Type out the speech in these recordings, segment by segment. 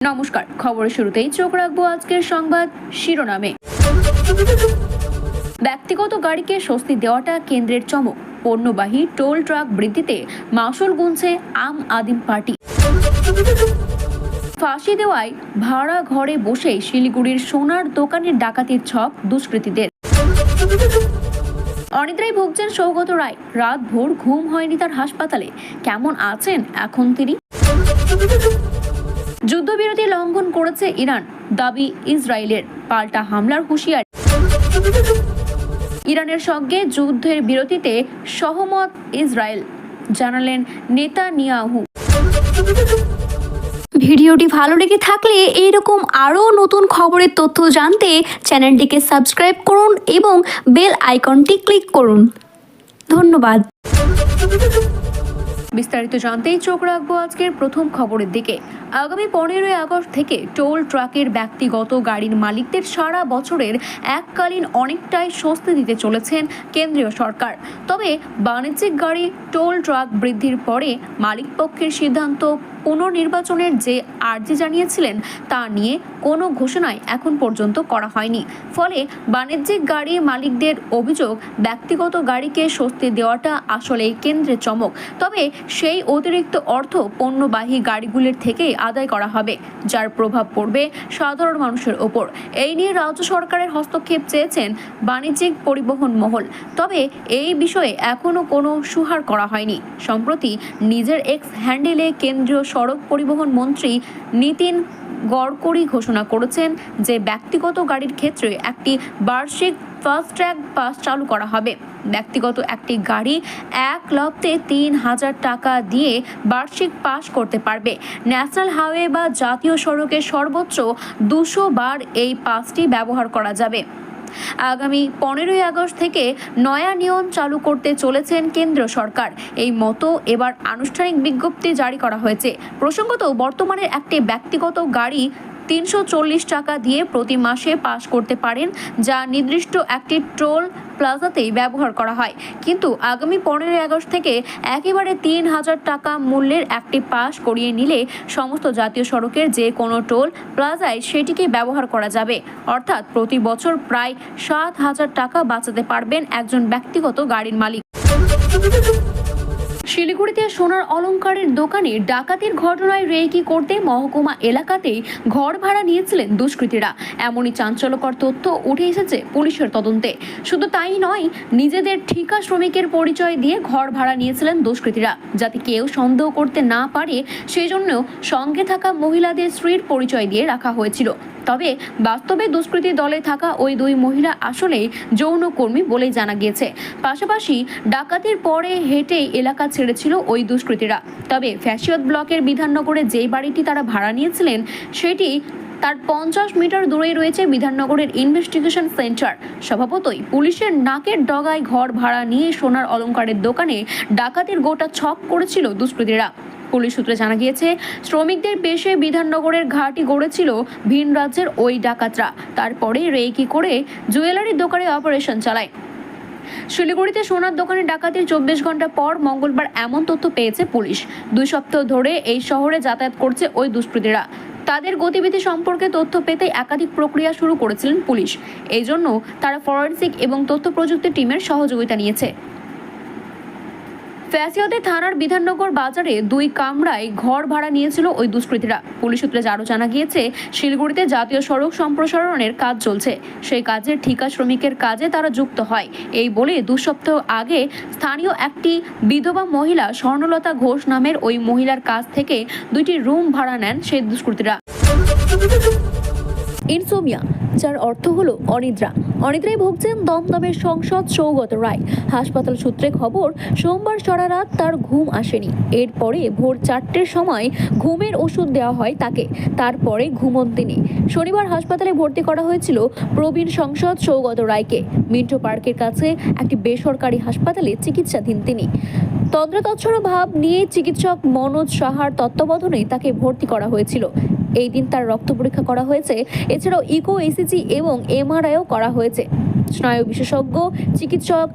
নমস্কার, খবরের শুরুতেই চোখ রাখবো আজকের সংবাদ শিরোনামে। ব্যক্তিগত গাড়িকে স্বস্তি দেওয়াটা কেন্দ্রের চমক। পণ্যবাহী টোল ট্রাক বৃদ্ধিতে মাসুল গুনছে আম আদমি পার্টি। ফাঁসি দেওয়ায় ভাড়া ঘরে বসেই শিলিগুড়ির সোনার দোকানের ডাকাতির ছক দুষ্কৃতীদের। অনিদ্রায় ভুগছেন সৌগত রায়, রাত ভোর ঘুম হয়নি তার হাসপাতালে। কেমন আছেন এখন তিনি? যুদ্ধবিরতি লঙ্ঘন করেছে ইরান, দাবি ইসরায়েলের। পাল্টা হামলার হুঁশিয়ারি। ইরানের সঙ্গে যুদ্ধের বিরতিতে সহমত ইসরায়েল, জানালেন নেতানিয়াহু। ভিডিওটি ভালো লেগে থাকলে এইরকম আরও নতুন খবরের তথ্য জানতে চ্যানেলটিকে সাবস্ক্রাইব করুন এবং বেল আইকনটি ক্লিক করুন। ধন্যবাদ। বিস্তারিত জানতেই চোখ রাখবো আজকের প্রথম খবরের দিকে। আগামী 15ই আগস্ট থেকে টোল ট্রাকের ব্যক্তিগত গাড়ির মালিকদের সারা বছরের এককালীন অনেকটাই স্বস্তি দিতে চলেছেন কেন্দ্রীয় সরকার। তবে বাণিজ্যিক গাড়ি টোল ট্রাক বৃদ্ধির পরে মালিকপক্ষের সিদ্ধান্ত পুনর্নির্বাচনের যে আর্জি জানিয়েছিলেন তা নিয়ে কোনো ঘোষণাই এখন পর্যন্ত করা হয়নি। ফলে বাণিজ্যিক গাড়ি মালিকদের অভিযোগ, ব্যক্তিগত গাড়িকে স্বস্তি দেওয়াটা আসলেই কেন্দ্রের চমক। তবে সেই অতিরিক্ত অর্থ পণ্যবাহী গাড়িগুলির থেকেই আদায় করা হবে, যার প্রভাব পড়বে সাধারণ মানুষের ওপর। এই নিয়ে রাজ্য সরকারের হস্তক্ষেপ চেয়েছেন বাণিজ্যিক পরিবহন মহল। তবে এই বিষয়ে এখনও কোনো সুহার করা হয়নি। সম্প্রতি নিজের এক্স হ্যান্ডেলে কেন্দ্রীয় সড়ক পরিবহন মন্ত্রী নীতিন গডকরি ঘোষণা করেছেন যে ব্যক্তিগত গাড়ির ক্ষেত্রে একটি বার্ষিক ফাস্ট ট্র্যাক পাস চালু করা হবে। ব্যক্তিগত একটি গাড়ি 1,03,000 টাকা দিয়ে বার্ষিক পাস করতে পারবে। ন্যাশনাল হাইওয়ে বা জাতীয় সড়কে সর্বোচ্চ 200 বার এই পাসটি ব্যবহার করা যাবে। আগামী 15ই আগস্ট থেকে নয়া নিয়ম চালু করতে চলেছেন কেন্দ্র সরকার। এই মতো এবার আনুষ্ঠানিক বিজ্ঞপ্তি জারি করা হয়েছে। প্রসঙ্গত, বর্তমানে একটি ব্যক্তিগত গাড়ি 340 টাকা দিয়ে প্রতি মাসে পাস করতে পারেন, যা নির্দিষ্ট একটি টোল প্লাজাতেই ব্যবহার করা হয়। কিন্তু আগামী 15ই আগস্ট থেকে একেবারে 3,000 টাকা মূল্যের একটি পাস করিয়ে নিলে সমস্ত জাতীয় সড়কের যে কোনো টোল প্লাজায় সেটিকে ব্যবহার করা যাবে। অর্থাৎ প্রতি বছর প্রায় 7,000 টাকা বাঁচাতে পারবেন একজন ব্যক্তিগত গাড়ির মালিক। শিলিগুড়িতে সোনার অলংকারের দোকানে ডাকাতির ঘটনায় রেকি করতে মহকুমা এলাকাতেই ঘর ভাড়া নিয়েছিলেন দুষ্কৃতীরা। এমনই চাঞ্চল্যকর তথ্য উঠে এসেছে পুলিশের তদন্তে। শুধু তাই নয়, নিজেদের ঠিকা শ্রমিকের পরিচয় দিয়ে ঘর ভাড়া নিয়েছিলেন দুষ্কৃতীরা, যাতে কেউ সন্দেহ করতে না পারে সেই জন্য সঙ্গে থাকা মহিলাদের স্ত্রীর পরিচয় দিয়ে রাখা হয়েছিল। তবে বাস্তবে দুষ্কৃতী দলে থাকা ওই দুই মহিলা আসলেই যৌনকর্মী বলেই জানা গিয়েছে। পাশাপাশি ডাকাতির পরে হেঁটেই এলাকা ছেড়েছিল ওই দুষ্কৃতীরা। তবে ফ্যাশিয়ত ব্লকের বিধাননগরে যেই বাড়িটি তারা ভাড়া নিয়েছিলেন সেটি তার 50 মিটার দূরেই রয়েছে বিধাননগরের ইনভেস্টিগেশন সেন্টার। স্বভাবতই পুলিশের নাকের ডগায় ঘর ভাড়া নিয়ে সোনার অলংকারের দোকানে ডাকাতির গোটা ছক করেছিল দুষ্কৃতীরা। পুলিশ সূত্রে জানা গিয়েছে, শ্রমিকদের পেশে বিধাননগরের ঘাঁটি গড়েছিল ভিন রাজ্যের ওই ডাকাতরা। তারপরে রেকি করে জুয়েলারির দোকানে অপারেশন চালায়। শিলিগুড়িতে সোনার দোকানে ডাকাতির 24 ঘন্টা পর মঙ্গলবার এমন তথ্য পেয়েছে পুলিশ। 2 সপ্তাহ ধরে এই শহরে যাতায়াত করছে ওই দুষ্কৃতীরা। তাদের গতিবিধি সম্পর্কে তথ্য পেতে একাধিক প্রক্রিয়া শুরু করেছিলেন পুলিশ। এই জন্য তারা ফরেনসিক এবং তথ্য প্রযুক্তি টিমের সহযোগিতা নিয়েছে। ফ্যাসিয়াতে থানার বিধাননগর বাজারে 2 কামরায় ঘর ভাড়া নিয়েছিল ওই দুষ্কৃতীরা। পুলিশ সূত্রে আরও জানা গিয়েছে, শিলিগুড়িতে জাতীয় সড়ক সম্প্রসারণের কাজ চলছে। সেই কাজের ঠিকা শ্রমিকের কাজে তারা যুক্ত হয়। এই বলে 2 সপ্তাহ আগে স্থানীয় একটি বিধবা মহিলা স্বর্ণলতা ঘোষ নামের ওই মহিলার কাছ থেকে 2টি রুম ভাড়া নেন সেই দুষ্কৃতীরা। ইনসোমিয়া, যার অর্থ হলো অনিদ্রা। অনিদ্রায় ভুগছেন দমদমের সংসদ সৌগত রায়। হাসপাতাল সূত্রে খবর, সোমবার সারা রাত তার ঘুম আসেনি। এরপরে ভোর 4টের সময় ঘুমের ওষুধ দেওয়া হয় তাকে। তারপরে ঘুমন তিনি। শনিবার হাসপাতালে ভর্তি করা হয়েছিল প্রবীণ সংসদ সৌগত রায়কে। মিন্টো পার্কের কাছে একটি বেসরকারি হাসপাতালে চিকিৎসাধীন তিনি। তন্দ্রাতচ্ছন্ন ভাব নিয়ে চিকিৎসক মনোজ সাহার তত্ত্বাবধানে তাকে ভর্তি করা হয়েছিল। এই দিন তার রক্ত পরীক্ষা করা হয়েছে। এছাড়াও ইকো, ইসিজি এবং এমআরআইও করা হয়েছে। স্নায়ু বিশেষজ্ঞ চিকিৎসক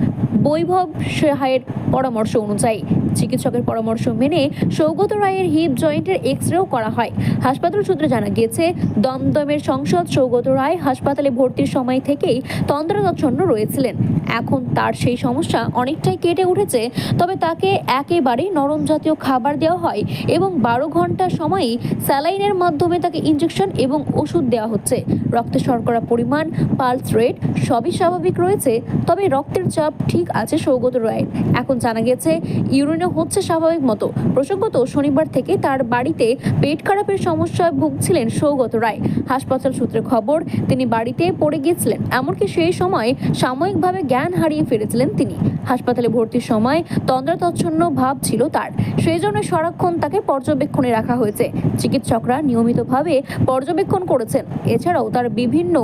বৈভব সাহায়ের পরামর্শ অনুযায়ী চিকিৎসকের পরামর্শ মেনে সৌগত রায়ের হিপ জয়েন্টের এক্স-রেও করা হয়। হাসপাতাল সূত্রে জানা গিয়েছে, দমদমের সাংসদ সৌগত রায় হাসপাতালে ভর্তির সময় থেকেই তন্দ্রাচ্ছন্ন রয়েছিলেন। এখন তার সেই সমস্যা অনেকটাই কেটে উঠেছে, তবে তাকে একেবারে নরম জাতীয় খাবার দেওয়া হয় এবং 12 ঘন্টা সময়ই স্যালাইনের মাধ্যমে তাকে ইনজেকশন এবং ওষুধ দেওয়া হচ্ছে। রক্তে শর্করা পরিমাণ, পালস রেট সবই স্বাভাবিক রয়েছে, তবে রক্তের চাপ ঠিক আছে সৌগত রায়ের। এখন জানা গেছে ইউরিনও হচ্ছে স্বাভাবিক মতো। প্রসঙ্গত, শনিবার থেকে তার বাড়িতে পেট খারাপের সমস্যায় ভুগছিলেন সৌগত রায়। হাসপাতাল সূত্রে খবর, তিনি বাড়িতে পড়ে গিয়েছিলেন, এমনকি সেই সময় সাময়িকভাবে জ্ঞান হারিয়ে ফেলেছিলেন তিনি। হাসপাতালে ভর্তির সময় তন্দ্রাচ্ছন্ন ভাব ছিল তার, সেই জন্য সারাক্ষণ তাকে পর্যবেক্ষণে রাখা হয়েছে। চিকিৎসকরা নিয়মিতভাবে পর্যবেক্ষণ করেছেন। এছাড়াও তার বিভিন্ন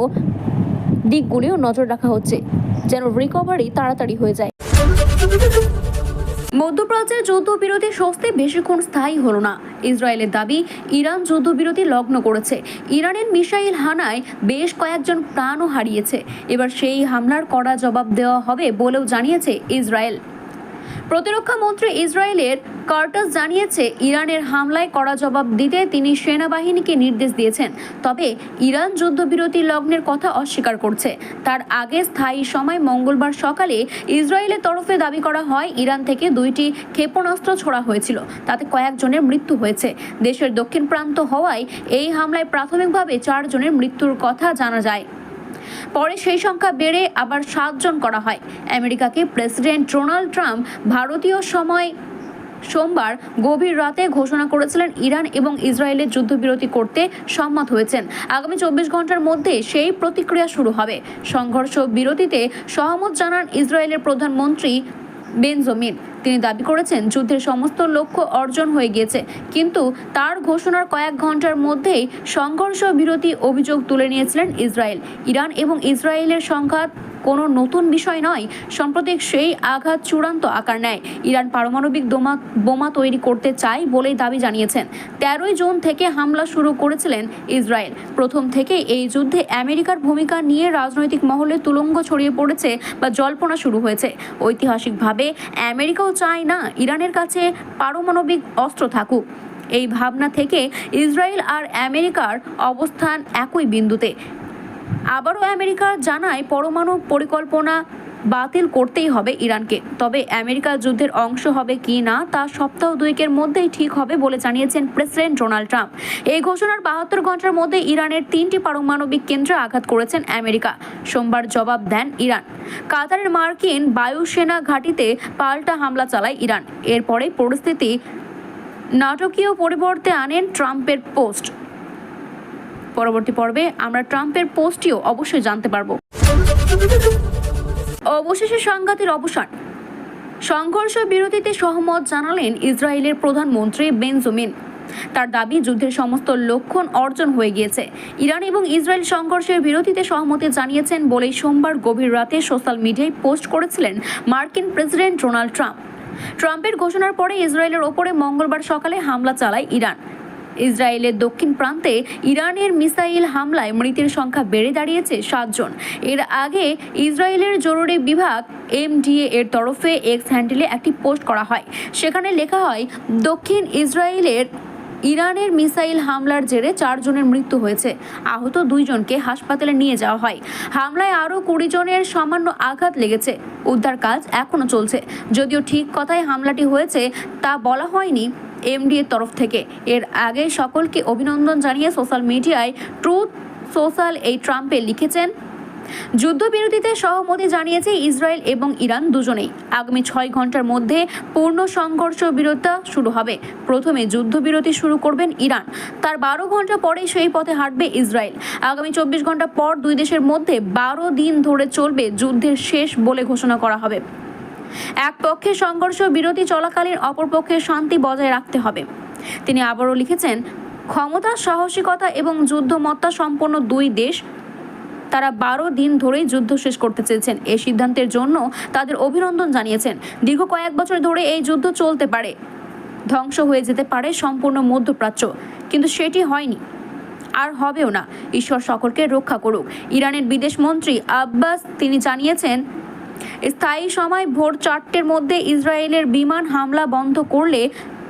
দিকগুলিও নজর রাখা হচ্ছে, যেন রিকভারি তাড়াতাড়ি হয়ে যায়। মধ্যপ্রাচ্যের যুদ্ধবিরতি স্বস্তি বেশিক্ষণ স্থায়ী হলো না। ইসরায়েলের দাবি, ইরান যুদ্ধবিরতি লগ্ন করেছে। ইরানের মিসাইল হানায় বেশ কয়েকজন প্রাণও হারিয়েছে। এবার সেই হামলার কড়া জবাব দেওয়া হবে বলেও জানিয়েছে ইসরায়েল। প্রতিরক্ষা মন্ত্রী ইসরায়েলের কার্টাস জানিয়েছে, ইরানের হামলায় কড়া জবাব দিতে তিনি সেনাবাহিনীকে নির্দেশ দিয়েছেন। তবে ইরান যুদ্ধবিরতি লগ্নের কথা অস্বীকার করছে। তার আগে স্থায়ী সময় মঙ্গলবার সকালে ইসরায়েলের তরফে দাবি করা হয়, ইরান থেকে 2টি ক্ষেপণাস্ত্র ছোড়া হয়েছিল, তাতে কয়েকজনের মৃত্যু হয়েছে। দেশের দক্ষিণ প্রান্ত হওয়ায় এই হামলায় প্রাথমিকভাবে 4 জনের মৃত্যুর কথা জানা যায়। পরে সেই সংখ্যা বেড়ে আবার 7 জন করা হয়। আমেরিকাকে প্রেসিডেন্ট ডোনাল্ড ট্রাম্প ভারতীয় সময় সোমবার গভীর রাতে ঘোষণা করেছিলেন, ইরান এবং ইসরায়েলের যুদ্ধবিরতি করতে সম্মত হয়েছেন। আগামী 24 ঘন্টার মধ্যে সেই প্রতিক্রিয়া শুরু হবে। সংঘর্ষ বিরতিতে সহমত জানান ইসরায়েলের প্রধানমন্ত্রী বেঞ্জামিন। তিনি দাবি করেছেন, যুদ্ধের সমস্ত লক্ষ্য অর্জন হয়ে গিয়েছে, কিন্তু তার ঘোষণার কয়েক ঘন্টার মধ্যেই সংঘর্ষ বিরতি অভিযোগ তুলে নিয়েছিলেন ইসরায়েল। ইরান এবং ইসরায়েলের সংঘাত কোনো নতুন বিষয় নয়। সাম্প্রতিক সেই আঘাত চূড়ান্ত আকার নেয়। ইরান পারমাণবিক বোমা তৈরি করতে চায় বলেই দাবি জানিয়েছেন। 13 জুন থেকে হামলা শুরু করেছিলেন ইসরায়েল। প্রথম থেকে এই যুদ্ধে আমেরিকার ভূমিকা নিয়ে রাজনৈতিক মহলে তুলঙ্গ ছড়িয়ে পড়েছে বা জল্পনা শুরু হয়েছে। ঐতিহাসিকভাবে আমেরিকাও চায় না ইরানের কাছে পারমাণবিক অস্ত্র থাকুক। এই ভাবনা থেকে ইসরায়েল আর আমেরিকার অবস্থান একই বিন্দুতে। আবারও আমেরিকা জানায়, পরমাণু পরিকল্পনা বাতিল করতেই হবে ইরানকে। তবে আমেরিকা যুদ্ধের অংশ হবে কি না তা সপ্তাহ 2 মধ্যেই ঠিক হবে বলে জানিয়েছেন প্রেসিডেন্ট ডোনাল্ড ট্রাম্প। এই ঘোষণার 72 ঘন্টার মধ্যে ইরানের 3টি পারমাণবিক কেন্দ্রে আঘাত করেছেন আমেরিকা। সোমবার জবাব দেন ইরান। কাতারের মার্কিন বায়ুসেনা ঘাঁটিতে পাল্টা হামলা চালায় ইরান। এরপরে পরিস্থিতি নাটকীয় পরিবর্তে আনেন ট্রাম্পের পোস্ট। পরবর্তী পর্বে আমরা ট্রাম্পের পোস্টটিও অবশ্যই জানতে পারবো। অবশেষে সংঘাতের অবসান। সংঘর্ষ বিরতিতে সহমত জানালেন ইসরায়েলের প্রধানমন্ত্রী বেঞ্জামিন। তার দাবি, যুদ্ধের সমস্ত লক্ষণ অর্জন হয়ে গিয়েছে। ইরান এবং ইসরায়েল সংঘর্ষের বিরতিতে সহমতি জানিয়েছেন বলেই সোমবার গভীর রাতে সোশ্যাল মিডিয়ায় পোস্ট করেছিলেন মার্কিন প্রেসিডেন্ট ডোনাল্ড ট্রাম্প। ট্রাম্পের ঘোষণার পরে ইসরায়েলের ওপরে মঙ্গলবার সকালে হামলা চালায় ইরান। ইসরায়েলের দক্ষিণ প্রান্তে ইরানের মিসাইল হামলায় মৃতের সংখ্যা বেড়ে দাঁড়িয়েছে 7 জন। এর আগে ইসরায়েলের জরুরি বিভাগ MDA এর তরফে এক্স হ্যান্ডেলে একটি পোস্ট করা হয়। সেখানে লেখা হয়, দক্ষিণ ইসরায়েলের ইরানের মিসাইল হামলার জেরে 4 জনের মৃত্যু হয়েছে। আহত 2 জনকে হাসপাতালে নিয়ে যাওয়া হয়। হামলায় আরও 20 জনের সামান্য আঘাত লেগেছে। উদ্ধার কাজ এখনও চলছে। যদিও ঠিক কথায় হামলাটি হয়েছে তা বলা হয়নি MDA তরফ থেকে। এর আগে সকলকে অভিনন্দন জানিয়ে সোশ্যাল মিডিয়ায় ট্রুথ সোশ্যাল এই ট্রাম্পে লিখেছেন, যুদ্ধবিরতিতে সহমতি জানিয়েছে ইসরায়েল এবং ইরান দুজনেই। আগামী 6 ঘন্টার মধ্যে পূর্ণ সংঘর্ষ বিরতি শুরু হবে। প্রথমে যুদ্ধবিরতি শুরু করবেন ইরান, তার 12 ঘন্টা পরে সেই পথে হাঁটবে ইসরায়েল। আগামী 24 ঘন্টা পর 2 দেশের মধ্যে 12 দিন ধরে চলবে যুদ্ধের শেষ বলে ঘোষণা করা হবে। এক পক্ষে সংঘর্ষ বিরতি চলাকালীন অপর পক্ষে শান্তি বজায় রাখতে হবে। তিনি আবারও লিখেছেন, ক্ষমতা, সাহসিকতা এবং যুদ্ধমত্তা সম্পন্ন 2 দেশ, তারা 12 দিন ধরেই যুদ্ধ শেষ করতে চেয়েছেন। এই সিদ্ধান্তের জন্য তাদের অভিনন্দন জানিয়েছেন। দীর্ঘ কয়েক বছর ধরে এই যুদ্ধ চলতে পারে, ধ্বংস হয়ে যেতে পারে সম্পূর্ণ মধ্যপ্রাচ্য, কিন্তু সেটি হয়নি, আর হবেও না। ঈশ্বর সকলকে রক্ষা করুক। ইরানের বিদেশ মন্ত্রী আব্বাস তিনি জানিয়েছেন, স্থায়ী সময় ভোর 4টের মধ্যে ইসরায়েলের বিমান হামলা বন্ধ করলে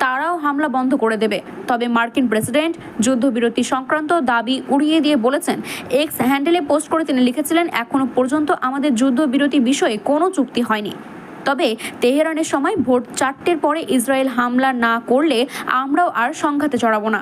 তারাও হামলা বন্ধ করে দেবে। তবে মার্কিন প্রেসিডেন্ট যুদ্ধবিরতি সংক্রান্ত দাবি উড়িয়ে দিয়ে বলেছেন, এক্স হ্যান্ডেলে পোস্ট করে তিনি লিখেছিলেন, এখনো পর্যন্ত আমাদের যুদ্ধবিরতি বিষয়ে কোনো চুক্তি হয়নি। তবে তেহরানের সময় ভোর 4টের পরে ইসরায়েল হামলা না করলে আমরাও আর সংঘাতে জড়াবো না।